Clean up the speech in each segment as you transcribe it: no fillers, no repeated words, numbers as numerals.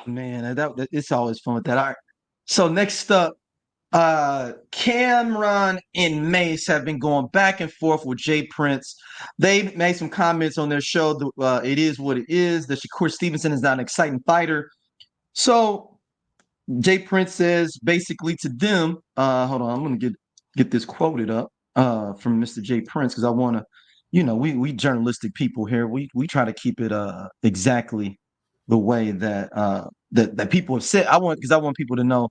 Man, it's always fun with that. All right. So next up, Cameron and Mase have been going back and forth with Jay Prince. They made some comments on their show. It is what it is. That Shakur Stevenson is not an exciting fighter. So Jay Prince says basically to them, hold on, I'm gonna get this quoted up from Mr. Jay Prince because I wanna, we journalistic people here. We try to keep it exactly the way that people have said. I want people to know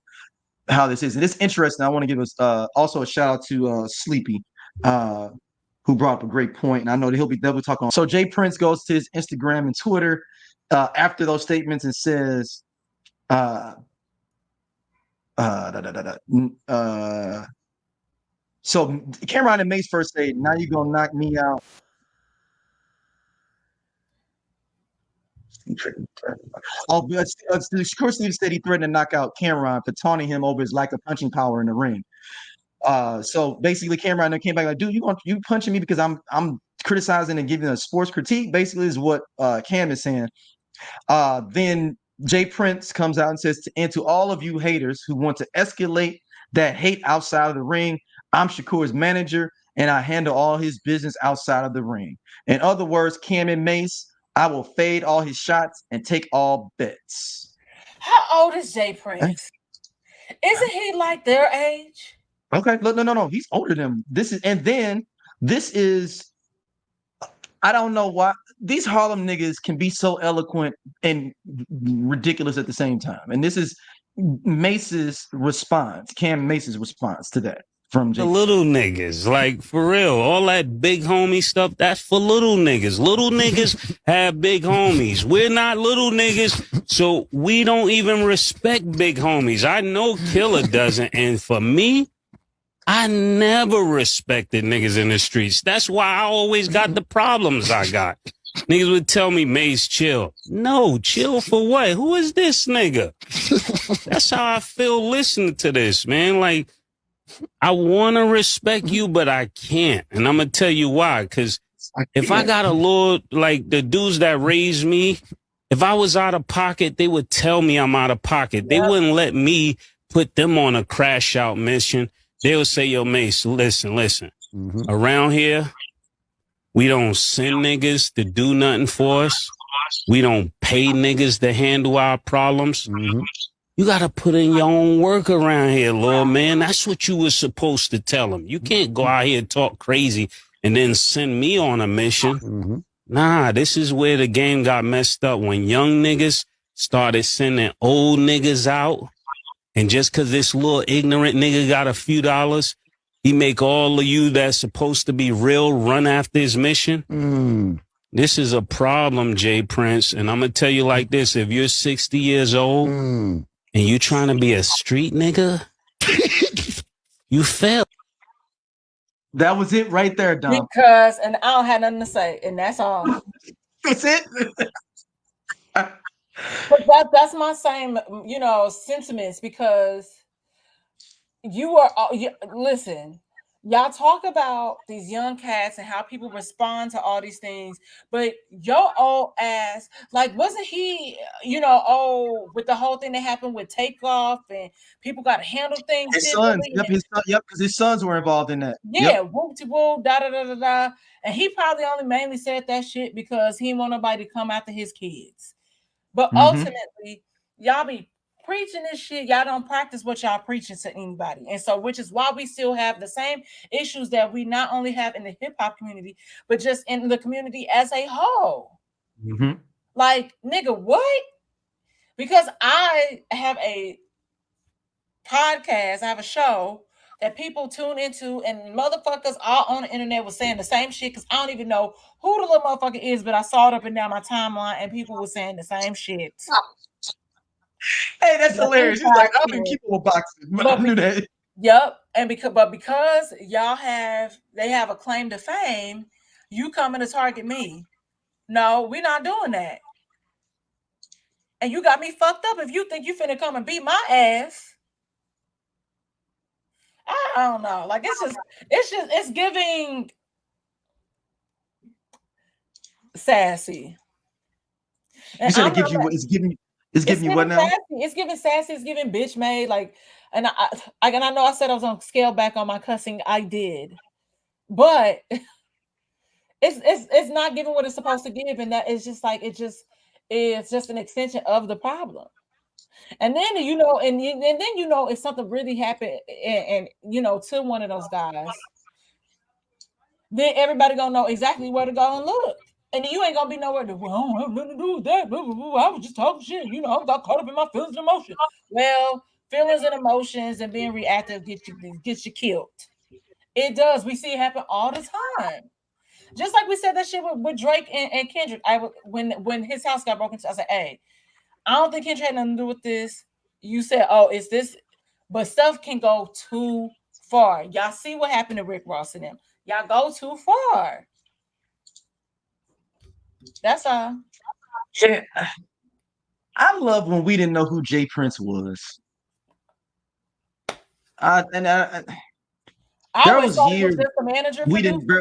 how this is. And it's interesting. I want to give us also a shout out to Sleepy, who brought up a great point. And I know that they'll be talking. So Jay Prince goes to his Instagram and Twitter after those statements and says, uh, da, da, da, da, so Cameron and Mase first say, now you're gonna knock me out. Oh, but Shakur Stevens said he threatened to knock out Cameron for taunting him over his lack of punching power in the ring. So basically, Cameron came back like, dude, you punching me because I'm criticizing and giving a sports critique. Basically, is what Cam is saying. Then Jay Prince comes out and says, and to all of you haters who want to escalate that hate outside of the ring, I'm Shakur's manager and I handle all his business outside of the ring. In other words, Cam and Mase, I will fade all his shots and take all bets. How old is Jay Prince? Isn't he like their age? Okay, no. He's older than this is. I don't know why these Harlem niggas can be so eloquent and ridiculous at the same time. And this is Cam Mace's response to that from The Jay. little niggas, like for real, all that big homie stuff, that's for little niggas. Little niggas have big homies. We're not little niggas, so we don't even respect big homies. I know Killer doesn't, and for me, I never respected niggas in the streets. That's why I always got the problems I got. Niggas would tell me, Mase, chill. No, chill for what? Who is this nigga? That's how I feel listening to this, man. Like, I want to respect you, but I can't. And I'm going to tell you why. Because if I got a lord, like the dudes that raised me, if I was out of pocket, they would tell me I'm out of pocket. They wouldn't let me put them on a crash out mission. They would say, yo, Mase, listen. Mm-hmm. Around here, we don't send niggas to do nothing for us. We don't pay niggas to handle our problems. Mm-hmm. You got to put in your own work around here, Lord, man. That's what you were supposed to tell them. You can't go out here and talk crazy and then send me on a mission. Mm-hmm. Nah, this is where the game got messed up when young niggas started sending old niggas out. And just because this little ignorant nigga got a few dollars, he make all of you that's supposed to be real run after his mission. This is a problem, Jay Prince. And I'm going to tell you like this. If you're 60 years old and you trying to be a street nigga, you fail. That was it right there, Dom. Because, and I don't have nothing to say, and that's all. That's it? But that's my same, sentiments, because listen, y'all talk about these young cats and how people respond to all these things, but your old ass, like, wasn't he, with the whole thing that happened with Takeoff and people got to handle things. His sons, because his sons were involved in that. Yeah, whoop-de-whoop, da-da-da-da-da. And he probably only mainly said that shit because he didn't want nobody to come after his kids. But ultimately, y'all be preaching this shit. Y'all don't practice what y'all preaching to anybody. And so, which is why we still have the same issues that we not only have in the hip hop community, but just in the community as a whole. Like, nigga, what? Because I have a podcast, I have a show that people tune into, and motherfuckers all on the internet was saying the same shit, because I don't even know who the little motherfucker is, but I saw it up and down my timeline and people were saying the same shit. Hey, that's hilarious. It's like, I don't even keep on boxing. I knew that. Yep. And because they have a claim to fame, you coming to target me. No, we're not doing that. And you got me fucked up if you think you finna come and beat my ass. I don't know. Like, it's giving sassy. You said it's giving It's giving you what now? Sassy. It's giving sassy. It's giving bitch made. Like, and I know I said I was on scale back on my cussing. I did, but it's not giving what it's supposed to give, and that is just like it's just an extension of the problem. And then and then if something really happened and to one of those guys, then everybody gonna know exactly where to go and look. And you ain't gonna be nowhere to, well, I don't have nothing to do with that. Blah, blah, blah. I was just talking shit, I got caught up in my feelings and emotions. Well, feelings and emotions and being reactive gets you killed. It does. We see it happen all the time. Just like we said that shit with Drake and Kendrick. When his house got broken into, I said, hey, I don't think Kendrick had nothing to do with this. You said, oh, it's this, but stuff can go too far. Y'all see what happened to Rick Ross and them. Y'all go too far. That's all. Yeah. I love when we didn't know who Jay Prince was. I there always was thought he years was just a manager.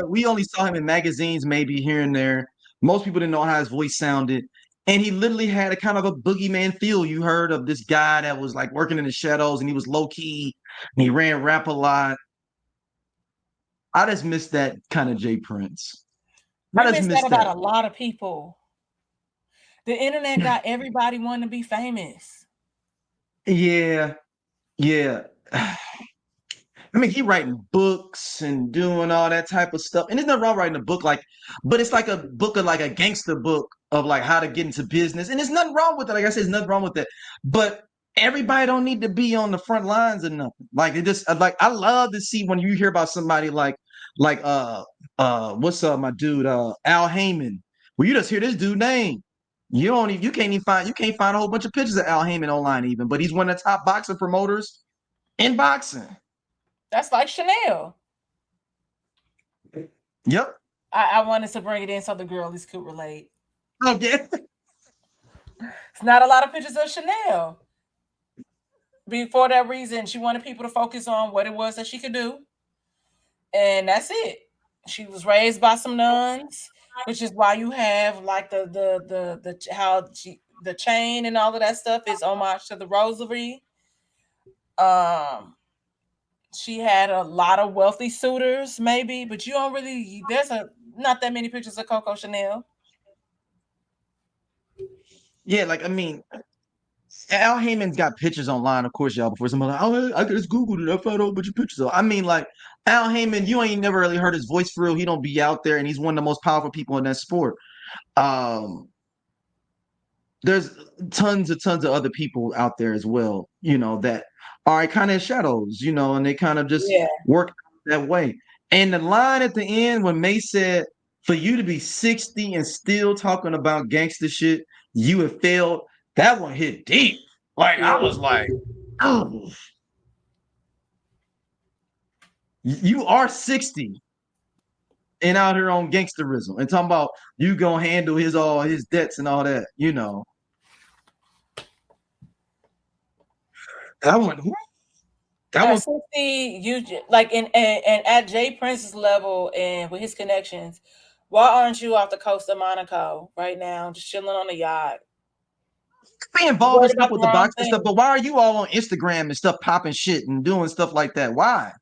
we only saw him in magazines, maybe here and there. Most people didn't know how his voice sounded. And he literally had a kind of a boogeyman feel. You heard of this guy that was like working in the shadows and he was low key and he ran rap a lot. I just miss that kind of Jay Prince. I just miss that about a lot of people. The internet got everybody wanting to be famous. Yeah. I mean, he writing books and doing all that type of stuff. And there's nothing wrong writing a book but it's like a book of like a gangster book of like how to get into business. And there's nothing wrong with it. Like I said, there's nothing wrong with that. But everybody don't need to be on the front lines or nothing. Like it just like I love to see when you hear about somebody like what's up, my dude, Al Heyman. Well, you just hear this dude name. You can't find a whole bunch of pictures of Al Heyman online even, but he's one of the top boxing promoters in boxing. That's like Chanel. Yep. I wanted to bring it in so the girlies could relate. Oh, yeah. It's not a lot of pictures of Chanel. For that reason, she wanted people to focus on what it was that she could do. And that's it. She was raised by some nuns, which is why you have like the chain and all of that stuff is homage to the rosary. She had a lot of wealthy suitors, maybe, but you don't really. There's not that many pictures of Coco Chanel. Yeah, like I mean, Al Heyman's got pictures online, of course, y'all. Before somebody, like, oh, I just googled it, I found a whole bunch of pictures. I mean, like Al Heyman, you ain't never really heard his voice for real. He don't be out there, and he's one of the most powerful people in that sport. There's tons of other people out there as well, that are kind of shadows, and they kind of just work that way. And the line at the end when Mase said, for you to be 60 and still talking about gangster shit, you have failed, that one hit deep. Like, I was like, oh. You are 60 and out here on gangsterism and talking about you gonna handle all his debts and all that, That one. That was 60. You like and at Jay Prince's level and with his connections, why aren't you off the coast of Monaco right now, just chilling on the yacht? Be involved in stuff with the boxing stuff, but why are you all on Instagram and stuff popping shit and doing stuff like that? Why?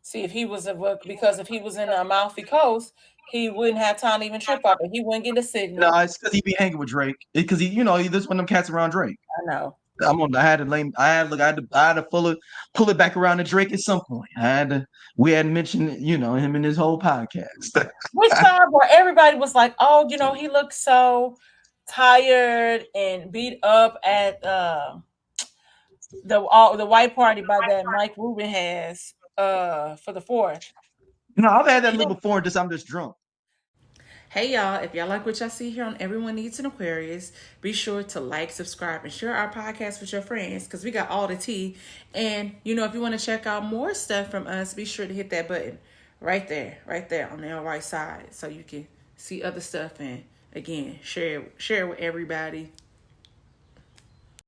See, if he was in the Amalfi Coast, he wouldn't have time to even trip up, and he wouldn't get a signal. No, it's because he be hanging with Drake. Because he just one of them cats around Drake. I know. I had to pull it back around to Drake at some point. We had mentioned, him in this whole podcast. Which time where everybody was like, oh, he looks so tired and beat up at the white party by that Mike Rubin has for the 4th. No, I've had that little before. I'm just drunk. Hey y'all, if y'all like what y'all see here on Everyone Needs an Aquarius, be sure to like, subscribe, and share our podcast with your friends because we got all the tea. And if you want to check out more stuff from us, be sure to hit that button right there on the right side so you can see other stuff and again share with everybody.